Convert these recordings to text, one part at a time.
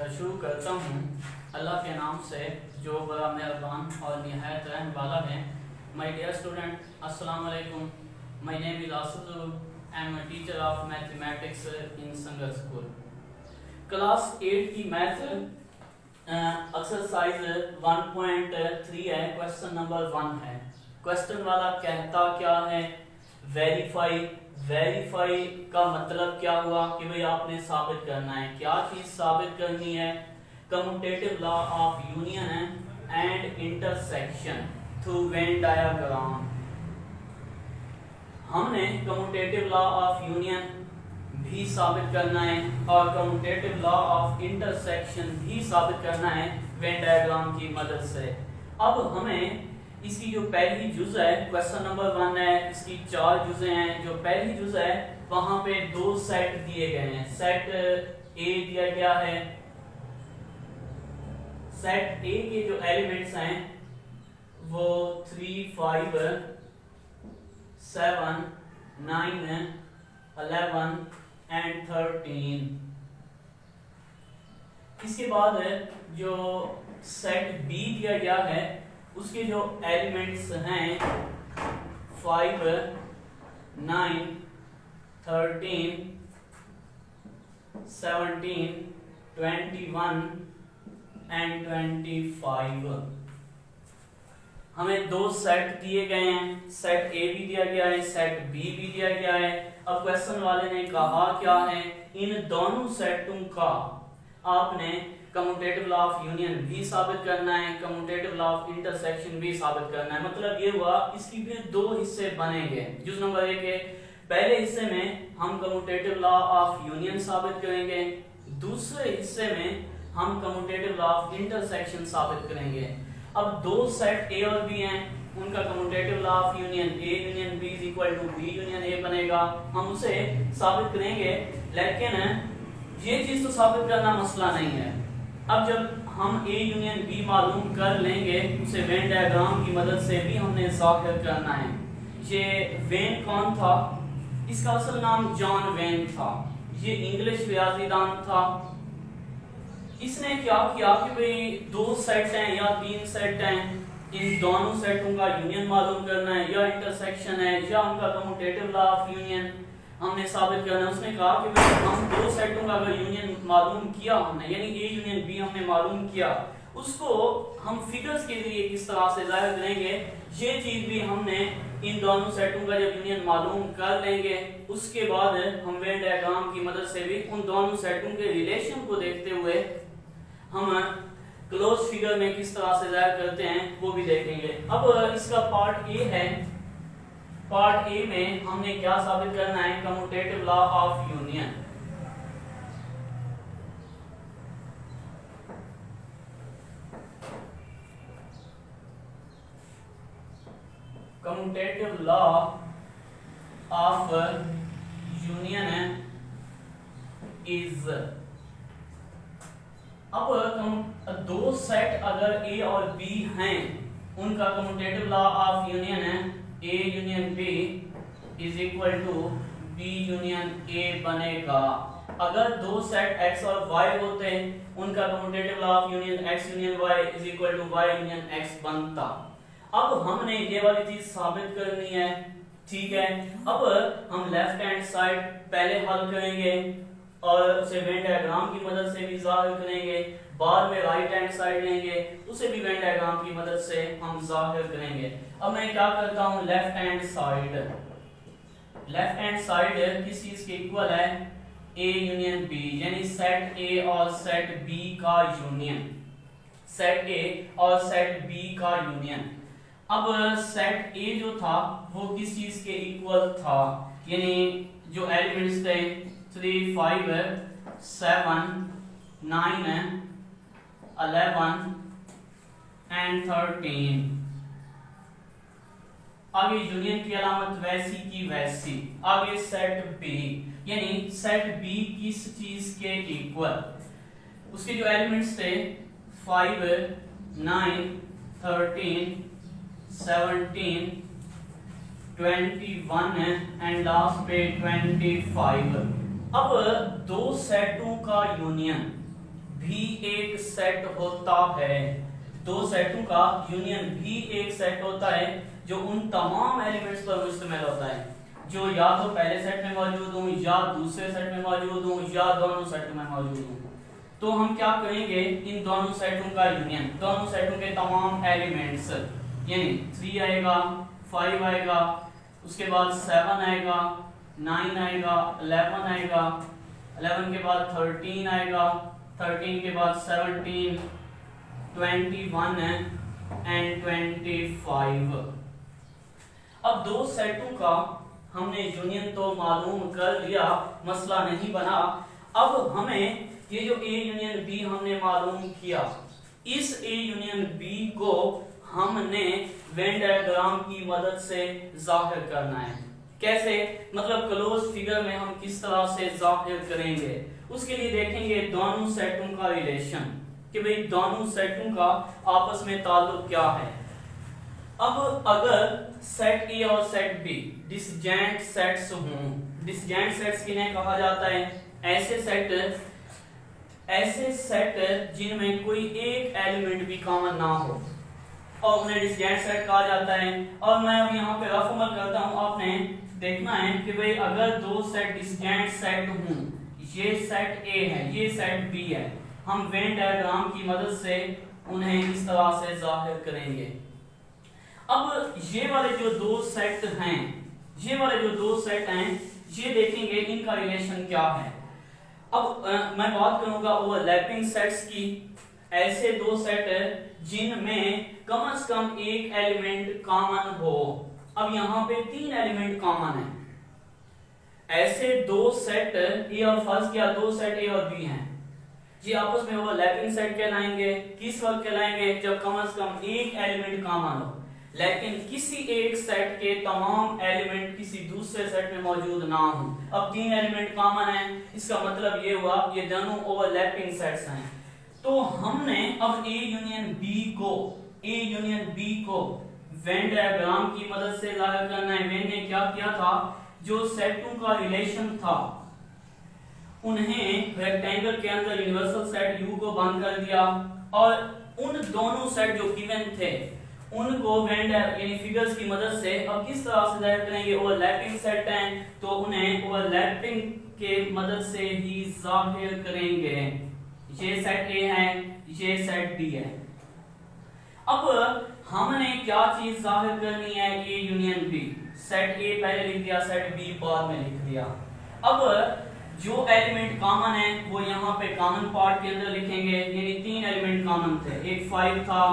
शुरू करता हूँ अल्लाह के नाम से जो बड़ा मेहरबान और निहायत रहम वाला है। माय डियर स्टूडेंट, अस्सलाम वालेकुम। My name is Asif. I am a teacher of mathematics in Sengar school. Class 8 की मैथ एक्सरसाइज 1.3 है। क्वेश्चन नंबर 1 है। क्वेश्चन वाला कहता क्या है, वेरीफाई। वेरीफाई का मतलब क्या हुआ कि भाई आपने साबित करना है। क्या चीज साबित करनी है? Commutative law of union and intersection through Venn diagram. हमने कम्यूटेटिव लॉ ऑफ यूनियन भी साबित करना है और कम्यूटेटिव लॉ ऑफ इंटरसेक्शन भी साबित करना है वेन डायग्राम की मदद से। अब हमें इसकी जो पहली जुज है, क्वेश्चन नंबर 1 है, इसकी 4 जुजें हैं। जो पहली जुज है वहां पे 2 सेट दिए गए हैं। सेट ए दिया गया है। सेट ए के जो एलिमेंट्स हैं वो 3, 5, 7, 9, 11 एंड 13। इसके बाद जो सेट बी दिया गया है उसके जो एलिमेंट्स हैं 5, 9, 13, 17, 21 एंड 25। हमें 2 सेट दिए गए हैं। सेट ए भी दिया गया है, सेट बी भी दिया गया है। अब क्वेश्चन वाले ने कहा क्या है, इन दोनों सेटों का आपने कम्यूटेटिव लॉ ऑफ यूनियन भी साबित करना है, कम्यूटेटिव लॉ ऑफ इंटरसेक्शन भी साबित करना है। मतलब ये हुआ इसकी फिर 2 हिस्से बनेंगे। जुज नंबर 1 के पहले हिस्से में हम कम्यूटेटिव लॉ ऑफ यूनियन साबित करेंगे, दूसरे हिस्से में हम कम्यूटेटिव लॉ ऑफ इंटरसेक्शन साबित करेंगे। अब 2 सेट ए और बी हैं, उनका commutative law of union A union B is equal to B union A बनेगा। हम उसे साबित करेंगे, लेकिन ये चीज तो साबित करना मसला नहीं है। अब जब हम ए यूनियन बी मालूम कर लेंगे, उसे वेन डायग्राम की मदद से भी हमने जाहिर करना है। ये वेन कौन था? इसका असल नाम जॉन वेन था। ये इंग्लिश रियाजीदान था। इसने क्या किया कि भाई 2 सेट हैं या 3 सेट हैं, इन दोनों सेटों का यूनियन मालूम करना है या इंटरसेक्शन है या उनका कम्यूटेटिव लॉ ऑफ यूनियन हमने साबित करना है। उसने कहा कि भाई हम 2 सेटों का अगर यूनियन मालूम किया हमने, यानी ए यूनियन बी हमने मालूम किया, उसको हम फिगर्स के लिए किस तरह से जाहिर करेंगे, ये चीज भी हमने इन दोनों सेटों का जब यूनियन मालूम कर लेंगे, उसके बाद हम वेन डायग्राम की मदद से भी उन दोनों सेटों के रिलेशन को देखते हुए हम क्लोज फिगर में किस तरह से जाहिर करते हैं वो भी देखेंगे। अब इसका पार्ट ए है। पार्ट ए में हमने क्या साबित करना है? Commutative law of union. Commutative law of union is, अब 2 सेट अगर ए और बी हैं, उनका कम्यूटेटिव लॉ ऑफ यूनियन है A union B is equal to B union A बनेगा। अगर 2 सेट x और y होते हैं, उनका commutative law of union x union y is equal to y union x बनता। अब हमने ये वाली चीज साबित करनी है, ठीक है। अब हम लेफ्ट हैंड साइड पहले हल करेंगे और उसे वेन डायग्राम की मदद से भी जाहिर करेंगे। बाद में राइट हैंड साइड लेंगे, उसे भी वेन डायग्राम की मदद से हम जाहिर करेंगे। अब मैं क्या करता हूं, left hand side, left hand side किस चीज के इक्वल है? ए यूनियन बी, यानी सेट ए और सेट बी का यूनियन, सेट ए और सेट बी का यूनियन। अब सेट ए जो था वो किस चीज के इक्वल था? यानी जो एलिमेंट्स थे 3, 5, 7, 9, 11 एंड 13। आगे यूनियन की अलामत वैसी की वैसी। आगे सेट बी, यानी सेट बी किस चीज के इक्वल? उसके जो एलिमेंट्स थे 5, 9, 13, 17, 21 एंड लास्ट पे 25। अब 2 सेटों का यूनियन, भी एक सेट होता है, दो सेटों का यूनियन भी एक सेट होता है जो उन तमाम एलिमेंट्स पर मुश्तमिल होता है जो या तो पहले सेट में मौजूद हों या दूसरे सेट में मौजूद हों या दोनों सेट में मौजूद हों। तो हम क्या करेंगे, इन दोनों सेटों का यूनियन, दोनों सेटों के तमाम एलिमेंट्स, यानी 3 आएगा, 5 आएगा, उसके बाद 7 आएगा, 9 आएगा, 11 आएगा, 11 के बाद 13 आएगा, 13 के बाद 17, 21 एंड 25। अब दो सेटों का हमने यूनियन तो मालूम कर लिया, मसला नहीं बना। अब हमें ये जो ए यूनियन बी हमने मालूम किया, इस ए यूनियन बी को हमने वेन डायग्राम की मदद से जाहिर करना है। कैसे, मतलब क्लोज फिगर में हम किस तरह से जाहिर करेंगे, उसके लिए देखेंगे दोनों सेटों का रिलेशन, कि भाई दोनों सेटों का आपस में ताल्लुक क्या है। अब अगर सेट ए और सेट बी डिसजेंट सेट्स हों, डिसजेंट सेट्स किन्हें कहा जाता है, ऐसे सेट जिनमें कोई एक एलिमेंट भी कॉमन ना हो, और उन्हें डिसजेंट सेट कहा जाता है। और मैं अब यहाँ पे रफ अमल करता हूँ, आपने देखना है कि भाई अगर दो सेट डिसजेंट सेट हों, ये सेट ए है, ये सेट बी है, हम वेन डायग्राम की मदद से उन्हें इस तरह से जाहिर करेंगे। अब ये वाले जो दो सेट हैं, ये वाले जो दो सेट हैं, ये देखेंगे इनका रिलेशन क्या है। अब मैं बात करूंगा ओवरलैपिंग सेट्स की। ऐसे दो सेट जिनमें कम से कम एक एलिमेंट कॉमन हो। अब यहाँ पे 3 एलिमेंट कॉमन है। ऐसे दो सेट ए और फर्स्ट क्या, दो सेट ए और बी हैं, ये आपस में ओवरलैपिंग सेट कहलाएंगे। किस वक्त कहलाएंगे, जब कम से कम एक एलिमेंट कॉमन हो, लेकिन किसी एक सेट के तमाम एलिमेंट किसी दूसरे सेट में मौजूद ना हो। अब 3 एलिमेंट कॉमन हैं, इसका मतलब ये हुआ ये दोनों ओवरलैपिंग सेट्स हैं। तो हमने अब ए यूनियन बी को वेन डायग्राम की मदद से जाहिर करना है। वेन ने क्या किया था, जो सेटों का रिलेशन था उन्हें रेक्टेंगल के अंदर यूनिवर्सल सेट यू को बंद कर दिया, और उन दोनों सेट जो गिवन थे उनको वेन यानी फिगर्स की मदद से अब किस तरह से जाहिर करेंगे, ओवरलैपिंग सेट हैं तो उन्हें ओवरलैपिंग के मदद से ही जाहिर करेंगे। ये सेट ए है, ये सेट बी है। अब हमने क्या चीज जाहिर करनी है, A union B. Set A पहले लिख दिया, सेट बी बाद में लिख दिया। अब जो एलिमेंट कॉमन है वो यहाँ पे कॉमन पार्ट के अंदर लिखेंगे, यानी 3 एलिमेंट कॉमन थे, एक 5 था,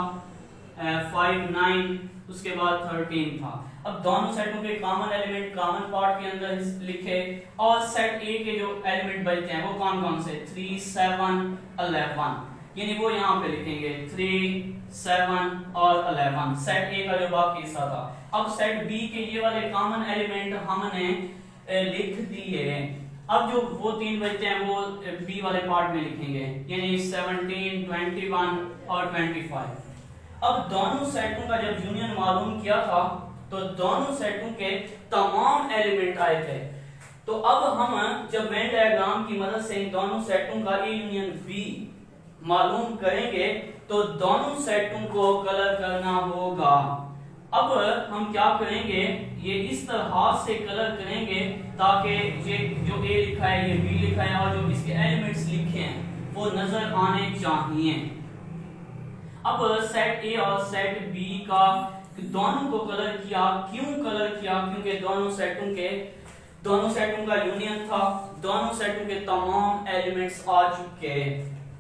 5 9, उसके बाद 13 था। अब दोनों सेटों के कॉमन एलिमेंट कॉमन पार्ट के अंदर लिखे, और सेट ए के जो एलिमेंट बचते हैं वो कौन कौन से, 3 7 11, यानी वो यहाँ पे लिखेंगे 3 7 और 11, सेट ए का जो बाकी हिस्सा था। अब सेट बी के ये वाले कॉमन एलिमेंट हमने लिख दिए। अब जो वो 3 बचते हैं वो बी वाले पार्ट में लिखेंगे, यानी 17 21 और 25। अब दोनों सेटों का जब यूनियन मालूम किया था तो दोनों सेटों के तमाम एलिमेंट आए थे। तो अब हम जब वेन डायग्राम की मदद से इन दोनों सेटों का ए यूनियन बी मालूम करेंगे तो दोनों सेटों को कलर करना होगा। अब हम क्या करेंगे, ये इस तरह से कलर करेंगे ताकि ये जो ए लिखा है, ये बी लिखा है, और जो इसके एलिमेंट्स लिखे हैं वो नजर आने चाहिए। अब सेट ए और सेट बी का दोनों को कलर किया। क्यों कलर किया, क्योंकि दोनों सेटों का यूनियन था, दोनों सेटों के तमाम एलिमेंट्स आ चुके।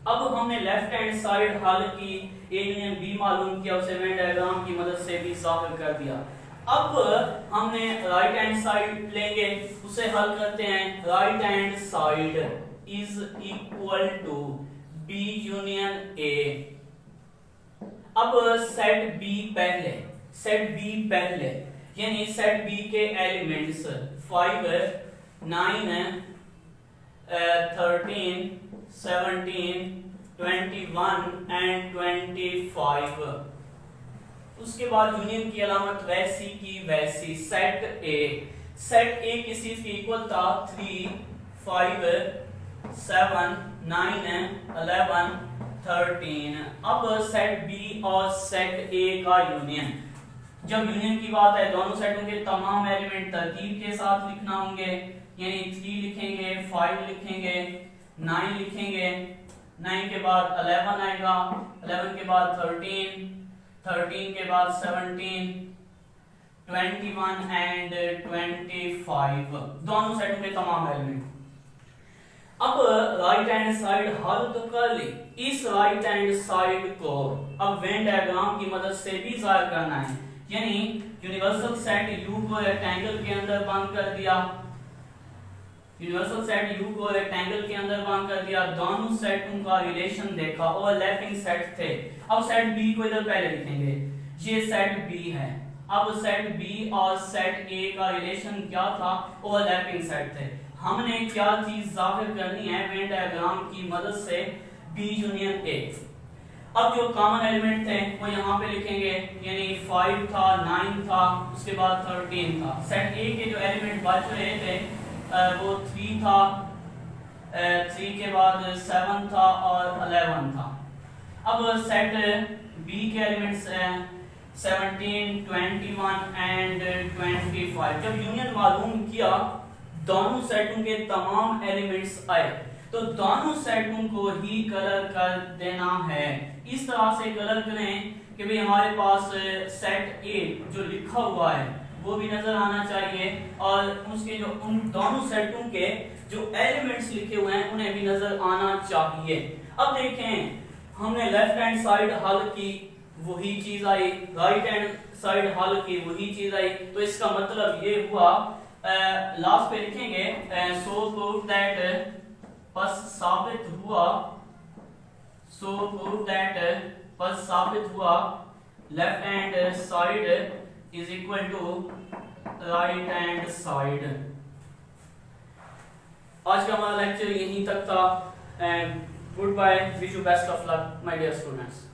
अब हमने लेफ्ट हैंड साइड हल की, ए यूनियन बी मालूम किया, उसे वेन डायग्राम की मदद से भी जाहिर कर दिया। अब हमने राइट हैंड साइड लेंगे, उसे हल करते हैं। Right hand side is equal to B union A. अब सेट बी पहले, यानी सेट बी के एलिमेंट्स 5 9 13 17 21 एंड 25। उसके बाद यूनियन की अलामत वैसी की वैसी। सेट ए किस चीज की इक्वल था, 3 5 7 9 11 13। अब सेट बी और सेट ए का यूनियन, जब यूनियन की बात है दोनों सेटों के तमाम एलिमेंट तरतीब के साथ लिखना होंगे, यानी 3 लिखेंगे, 5 लिखेंगे, 9 लिखेंगे, 9 के बाद 11 आएगा, 11 के बाद 13, 13 के बाद 17, 21 एंड 25, दोनों सेटों के तमाम एलिमेंट। अब राइट हैंड साइड हल तो कर ली, इस राइट हैंड साइड को अब वेन डायग्राम की मदद से भी जाहिर करना है, यानी यूनिवर्सल सेट यू को रेक्टेंगल के अंदर बंद कर दिया, यूनिवर्सल सेट यू को रेक्टेंगल के अंदर बंद कर दिया, दोनों सेटों का रिलेशन देखा, ओवरलैपिंग सेट थे। अब सेट बी को इधर पहले लिखेंगे, ये सेट बी है। अब सेट बी और सेट ए का रिलेशन क्या था, ओवरलैपिंग सेट थे। हमने क्या चीज जाहिर करनी है वेन डायग्राम की मदद से, बी यूनियन ए। अब जो कॉमन एलिमेंट थे वो यहाँ पे लिखेंगे, यानी 5 था, 9 था, उसके बाद 13 था। सेट ए के जो एलिमेंट बच रहे थे वो 3 था, 3 के बाद 7 था और 11 था। अब सेट बी के एलिमेंट्स 17, 21 एंड 25। जब यूनियन मालूम किया, दोनों सेटों के तमाम एलिमेंट्स आए, तो दोनों सेटों को ही कलर कर देना है। इस तरह से कलर करें कि भाई हमारे पास सेट ए जो लिखा हुआ है वो भी नजर आना चाहिए, और उसके जो उन दोनों सेटों के जो एलिमेंट्स लिखे हुए हैं उन्हें भी नजर आना चाहिए। अब देखें, हमने लेफ्ट हैंड साइड हल की, वही चीज आई, राइट हैंड साइड हल की, वही चीज आई। तो इसका मतलब ये हुआ, लास्ट पे लिखेंगे सो प्रूव दैट, बस साबित हुआ, सो प्रूव दैट, बस साबित हुआ left hand side is equal to right hand side. आज का हमारा लेक्चर यहीं तक था, and goodbye, wish you best of luck my dear students.